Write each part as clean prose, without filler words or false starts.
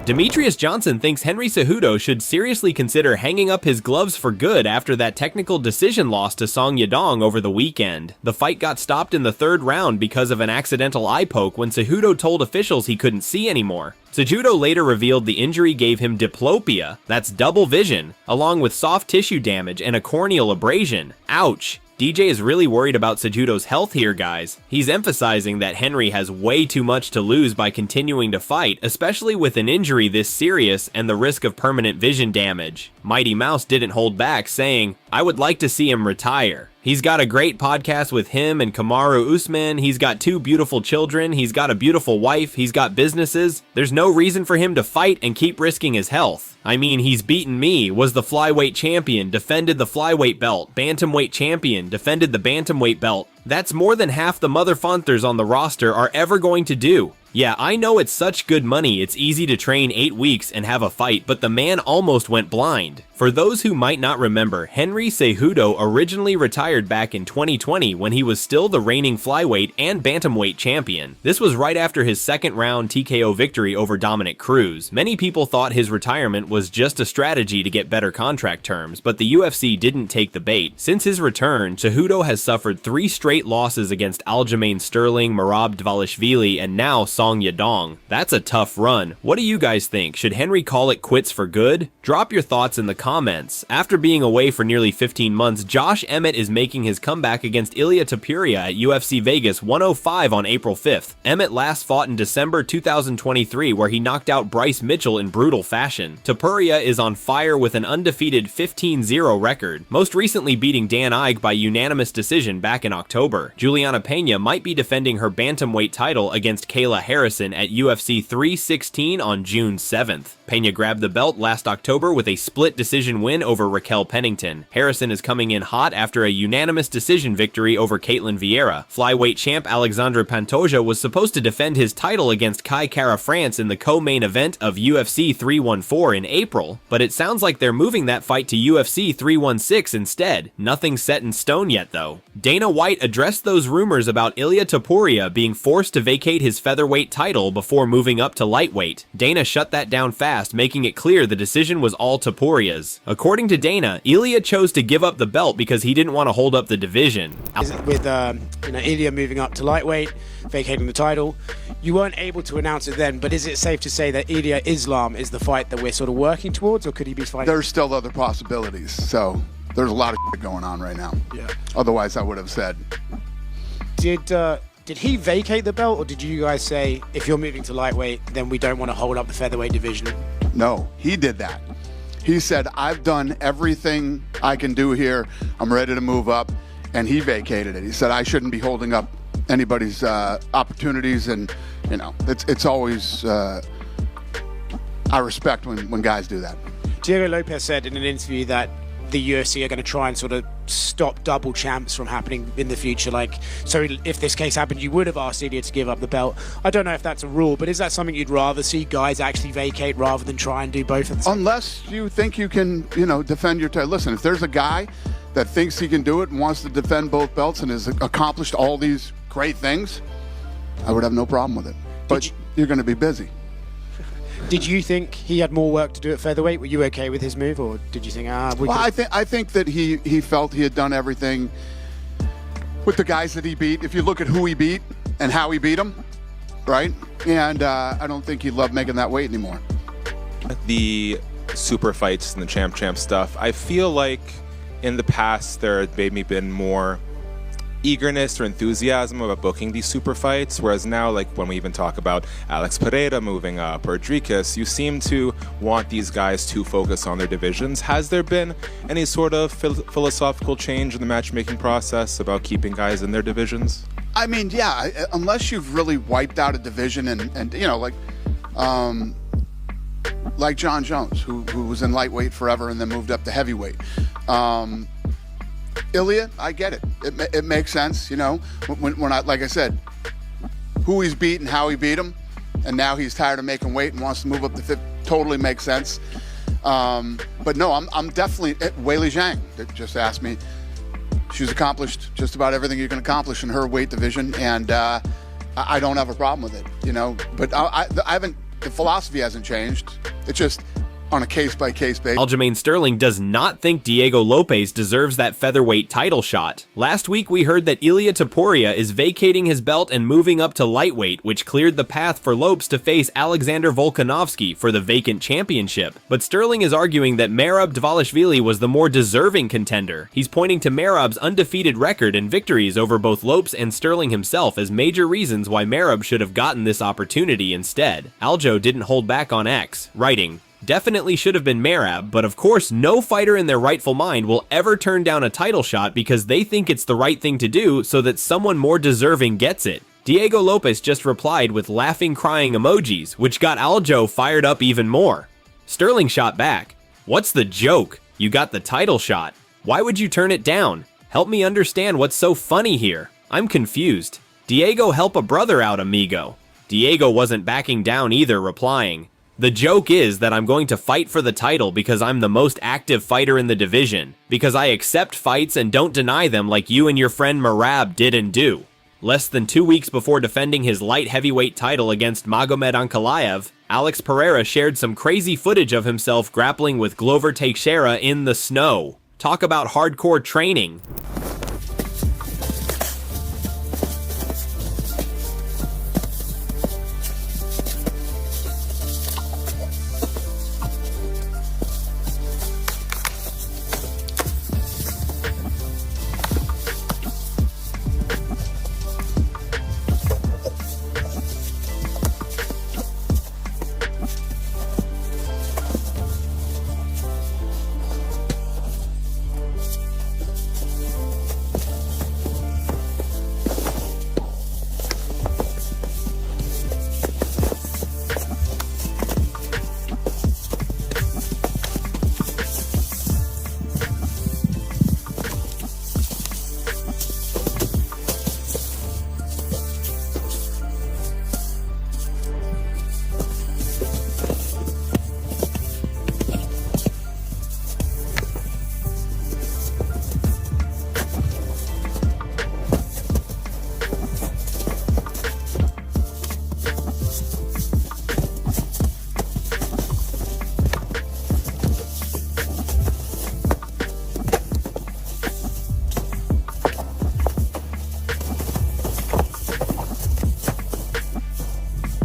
Demetrius Johnson thinks Henry Cejudo should seriously consider hanging up his gloves for good after that technical decision loss to Song Yadong over the weekend. The fight got stopped in the third round because of an accidental eye poke when Cejudo told officials he couldn't see anymore. Cejudo later revealed the injury gave him diplopia, that's double vision, along with soft tissue damage and a corneal abrasion. Ouch. DJ is really worried about Cejudo's health here, guys. He's emphasizing that Henry has way too much to lose by continuing to fight, especially with an injury this serious and the risk of permanent vision damage. Mighty Mouse didn't hold back, saying, "I would like to see him retire. He's got a great podcast with him and Kamaru Usman, he's got 2 beautiful children, he's got a beautiful wife, he's got businesses. There's no reason for him to fight and keep risking his health. I mean, he's beaten me, was the flyweight champion, defended the flyweight belt, bantamweight champion, defended the bantamweight belt. That's more than half the motherfuckers on the roster are ever going to do. Yeah, I know it's such good money, it's easy to train 8 weeks and have a fight, but the man almost went blind." For those who might not remember, Henry Cejudo originally retired back in 2020 when he was still the reigning flyweight and bantamweight champion. This was right after his second round TKO victory over Dominic Cruz. Many people thought his retirement was just a strategy to get better contract terms, but the UFC didn't take the bait. Since his return, Cejudo has suffered 3 straight losses against Aljamain Sterling, Merab Dvalishvili, and now Song Yadong. That's a tough run. What do you guys think? Should Henry call it quits for good? Drop your thoughts in the comments. After being away for nearly 15 months, Josh Emmett is making his comeback against Ilia Topuria at UFC Vegas 105 on April 5th. Emmett last fought in December 2023 where he knocked out Bryce Mitchell in brutal fashion. Topuria is on fire with an undefeated 15-0 record, most recently beating Dan Ige by unanimous decision back in October. Juliana Pena might be defending her bantamweight title against Kayla Harrison at UFC 316 on June 7th. Pena grabbed the belt last October with a split decision win over Raquel Pennington. Harrison is coming in hot after a unanimous decision victory over Caitlin Vieira. Flyweight champ Alexandre Pantoja was supposed to defend his title against Kai Kara France in the co-main event of UFC 314 in April, but it sounds like they're moving that fight to UFC 316 instead. Nothing's set in stone yet though. Dana White addressed those rumors about Ilia Topuria being forced to vacate his featherweight title before moving up to lightweight. Dana shut that down fast, making it clear the decision was all Topuria's. According to Dana, Ilia chose to give up the belt because he didn't want to hold up the division. With Ilia moving up to lightweight, vacating the title, you weren't able to announce it then, but is it safe to say that Ilia Islam is the fight that we're sort of working towards, or could he be fighting? There's still other possibilities, so there's a lot of shit going on right now. Yeah. Otherwise, I would have said. Did he vacate the belt, or did you guys say, if you're moving to lightweight, then we don't want to hold up the featherweight division? No, he did that. He said, I've done everything I can do here. I'm ready to move up. And he vacated it. He said, I shouldn't be holding up anybody's opportunities. And, you know, it's always, I respect when guys do that. Diego Lopez said in an interview that the UFC are going to try and sort of stop double champs from happening in the future. Like, so if this case happened, you would have asked Ilia to give up the belt. I don't know if that's a rule, but is that something you'd rather see guys actually vacate rather than try and do both at the same time? Unless you think you can, defend your title. Listen, if there's a guy that thinks he can do it and wants to defend both belts and has accomplished all these great things, I would have no problem with it. But you're going to be busy. Did you think he had more work to do at featherweight? Were you okay with his move, or did you think, I think that he felt he had done everything with the guys that he beat. If you look at who he beat and how he beat them, right? And I don't think he loved making that weight anymore. The super fights and the champ stuff, I feel like in the past there had maybe been more eagerness or enthusiasm about booking these super fights, whereas now, like when we even talk about Alex Pereira moving up or Dricus, you seem to want these guys to focus on their divisions. Has there been any sort of philosophical change in the matchmaking process about keeping guys in their divisions? I mean, yeah, unless you've really wiped out a division and like John Jones, who was in lightweight forever and then moved up to heavyweight. Ilia, I get it. It makes sense, when I, like I said, who he's beat and how he beat him, and now he's tired of making weight and wants to move up to 50, totally makes sense. But no, I'm definitely, Weili Zhang that just asked me, she's accomplished just about everything you can accomplish in her weight division, and I don't have a problem with it, but I haven't, the philosophy hasn't changed. It's just on a case-by-case basis. Aljamain Sterling does not think Diego Lopes deserves that featherweight title shot. Last week we heard that Ilia Topuria is vacating his belt and moving up to lightweight, which cleared the path for Lopes to face Alexander Volkanovski for the vacant championship. But Sterling is arguing that Merab Dvalishvili was the more deserving contender. He's pointing to Merab's undefeated record and victories over both Lopes and Sterling himself as major reasons why Merab should have gotten this opportunity instead. Aljo didn't hold back on X, writing, "Definitely should have been Merab, but of course no fighter in their rightful mind will ever turn down a title shot because they think it's the right thing to do so that someone more deserving gets it." Diego Lopes just replied with laughing crying emojis, which got Aljo fired up even more. Sterling shot back, "What's the joke? You got the title shot. Why would you turn it down? Help me understand what's so funny here. I'm confused. Diego, help a brother out, amigo." Diego wasn't backing down either, replying, "The joke is that I'm going to fight for the title because I'm the most active fighter in the division, because I accept fights and don't deny them like you and your friend Merab did and do." Less than 2 weeks before defending his light heavyweight title against Magomed Ankalaev, Alex Pereira shared some crazy footage of himself grappling with Glover Teixeira in the snow. Talk about hardcore training.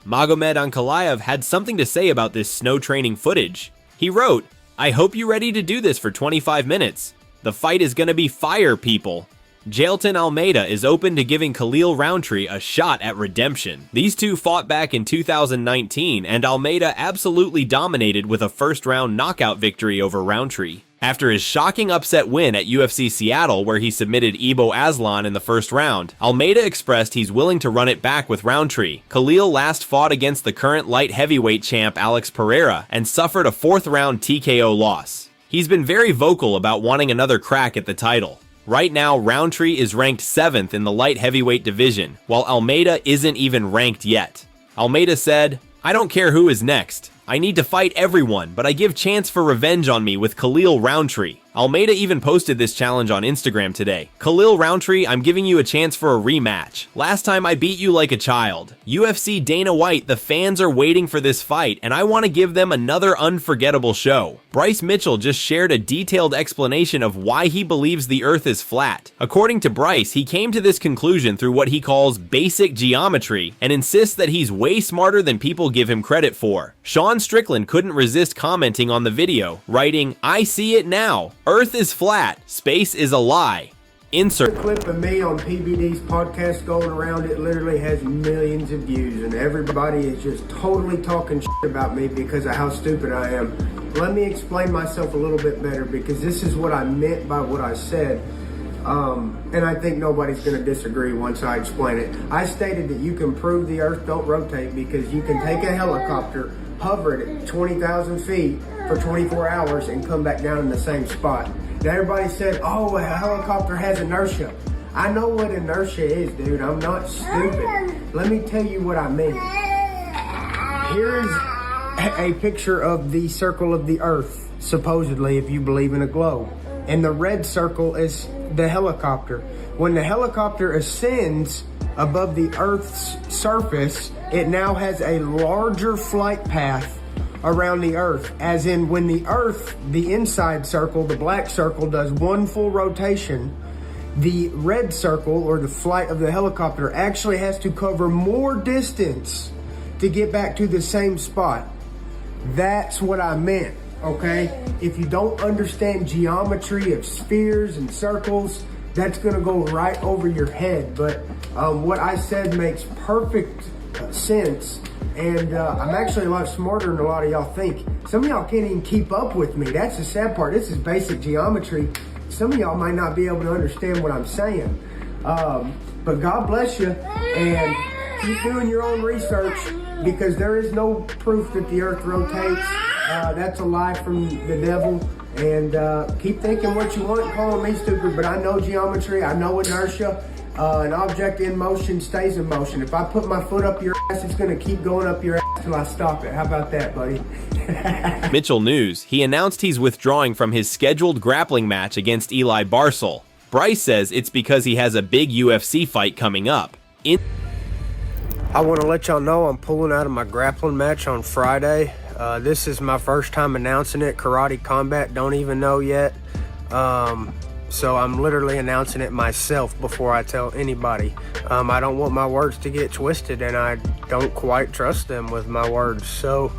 Magomed Ankalaev had something to say about this snow training footage. He wrote, "I hope you're ready to do this for 25 minutes. The fight is gonna be fire, people. Jailton Almeida is open to giving Khalil Rountree a shot at redemption." These two fought back in 2019, and Almeida absolutely dominated with a first-round knockout victory over Rountree. After his shocking upset win at UFC Seattle, where he submitted Ibo Aslan in the first round, Almeida expressed he's willing to run it back with Rountree. Khalil last fought against the current light heavyweight champ Alex Pereira and suffered a fourth-round TKO loss. He's been very vocal about wanting another crack at the title. Right now, Rountree is ranked 7th in the light heavyweight division, while Almeida isn't even ranked yet. Almeida said, "I don't care who is next. I need to fight everyone, but I give chance for revenge on me with Khalil Rountree." Almeida even posted this challenge on Instagram today. "Khalil Rountree, I'm giving you a chance for a rematch. Last time I beat you like a child. UFC Dana White, the fans are waiting for this fight, and I want to give them another unforgettable show." Bryce Mitchell just shared a detailed explanation of why he believes the earth is flat. According to Bryce, he came to this conclusion through what he calls basic geometry, and insists that he's way smarter than people give him credit for. Sean Strickland couldn't resist commenting on the video, writing, "I see it now. Earth is flat. Space is a lie." Insert A clip of me on PBD's podcast going around. It literally has millions of views, and everybody is just totally talking shit about me because of how stupid I am. Let me explain myself a little bit better, because this is what I meant by what I said. And I think nobody's going to disagree once I explain it. I stated that you can prove the earth don't rotate because you can take a helicopter, hover it at 20,000 feet for 24 hours and come back down in the same spot. Now everybody said, "Oh, a helicopter has inertia." I know what inertia is, dude. I'm not stupid. Let me tell you what I mean. Here is a picture of the circle of the earth, supposedly, if you believe in a globe. And the red circle is the helicopter. When the helicopter ascends, above the Earth's surface, it now has a larger flight path around the Earth. As in, when the Earth, the inside circle, the black circle, does one full rotation, the red circle, or the flight of the helicopter, actually has to cover more distance to get back to the same spot. That's what I meant, okay? If you don't understand geometry of spheres and circles, that's gonna go right over your head. But what I said makes perfect sense, and I'm actually a lot smarter than a lot of y'all think. Some of y'all can't even keep up with me. That's the sad part. This is basic geometry. Some of y'all might not be able to understand what I'm saying. But God bless you, and keep doing your own research, because there is no proof that the Earth rotates. That's a lie from the devil. And keep thinking what you want, calling me stupid, but I know geometry, I know inertia. An object in motion stays in motion. If I put my foot up your ass, it's gonna keep going up your ass till I stop it. How about that, buddy? Mitchell News, he announced he's withdrawing from his scheduled grappling match against Eli Barcel. Bryce says it's because he has a big UFC fight coming up. I want to let y'all know I'm pulling out of my grappling match on Friday. This is my first time announcing it. Karate Combat don't even know yet. So I'm literally announcing it myself before I tell anybody. I don't want my words to get twisted, and I don't quite trust them with my words. So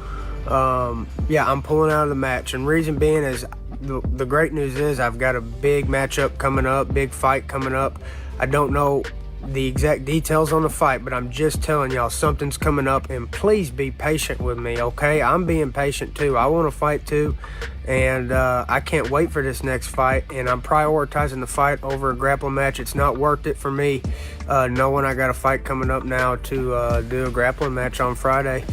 yeah, I'm pulling out of the match. And reason being is the great news is I've got a big matchup coming up, big fight coming up. I don't know the exact details on the fight, but I'm just telling y'all something's coming up, and please be patient with me, okay? I'm being patient too. I want to fight too, and I can't wait for this next fight, and I'm prioritizing the fight over a grappling match. It's not worth it for me knowing I got a fight coming up now to do a grappling match on Friday.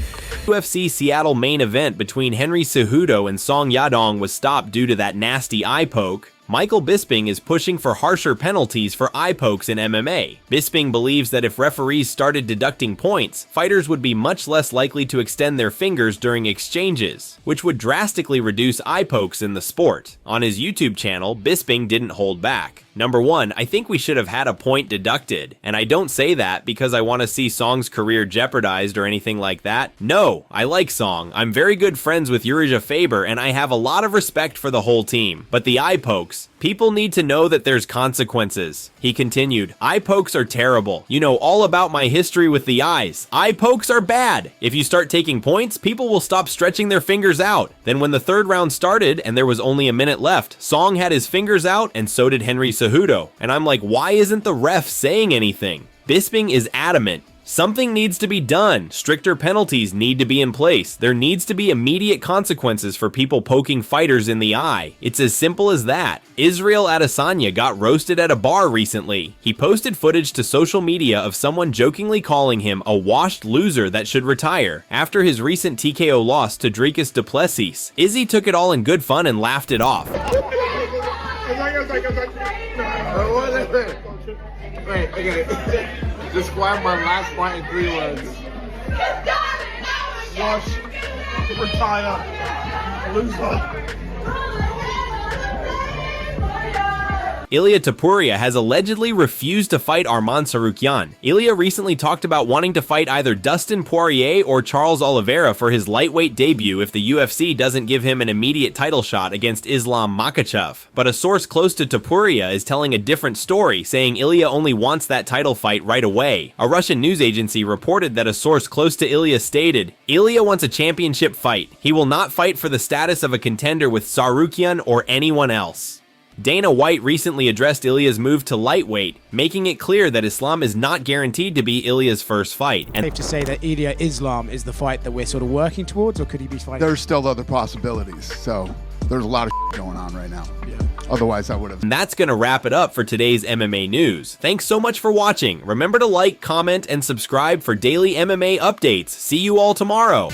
UFC Seattle main event between Henry Cejudo and Song Yadong was stopped due to that nasty eye poke. Michael Bisping is pushing for harsher penalties for eye pokes in MMA. Bisping believes that if referees started deducting points, fighters would be much less likely to extend their fingers during exchanges, which would drastically reduce eye pokes in the sport. On his YouTube channel, Bisping didn't hold back. Number one, I think we should have had a point deducted, and I don't say that because I want to see Song's career jeopardized or anything like that. No, I like Song. I'm very good friends with Jurija Faber, and I have a lot of respect for the whole team. But the eye pokes, people need to know that there's consequences. He continued, eye pokes are terrible. You know all about my history with the eyes. Eye pokes are bad. If you start taking points, people will stop stretching their fingers out. Then when the third round started and there was only a minute left, Song had his fingers out and so did Henry Cejudo. And I'm like, why isn't the ref saying anything? Bisping is adamant. Something needs to be done. Stricter penalties need to be in place. There needs to be immediate consequences for people poking fighters in the eye. It's as simple as that. Israel Adesanya got roasted at a bar recently. He posted footage to social media of someone jokingly calling him a washed loser that should retire after his recent TKO loss to Dricus du Plessis. Izzy took it all in good fun and laughed it off. Wait, okay. Describe my last fight in 3 words. Wash, retire, loser. Ilia Topuria has allegedly refused to fight Arman Tsarukyan. Ilia recently talked about wanting to fight either Dustin Poirier or Charles Oliveira for his lightweight debut if the UFC doesn't give him an immediate title shot against Islam Makhachev. But a source close to Topuria is telling a different story, saying Ilia only wants that title fight right away. A Russian news agency reported that a source close to Ilia stated, Ilia wants a championship fight. He will not fight for the status of a contender with Tsarukyan or anyone else. Dana White recently addressed Ilia's move to lightweight, making it clear that Islam is not guaranteed to be Ilia's first fight. Safe to say that Ilia Islam is the fight that we're sort of working towards, or could he be fighting? There's still other possibilities, so there's a lot of going on right now. Yeah. Otherwise, I would have. And that's going to wrap it up for today's MMA news. Thanks so much for watching. Remember to like, comment, and subscribe for daily MMA updates. See you all tomorrow.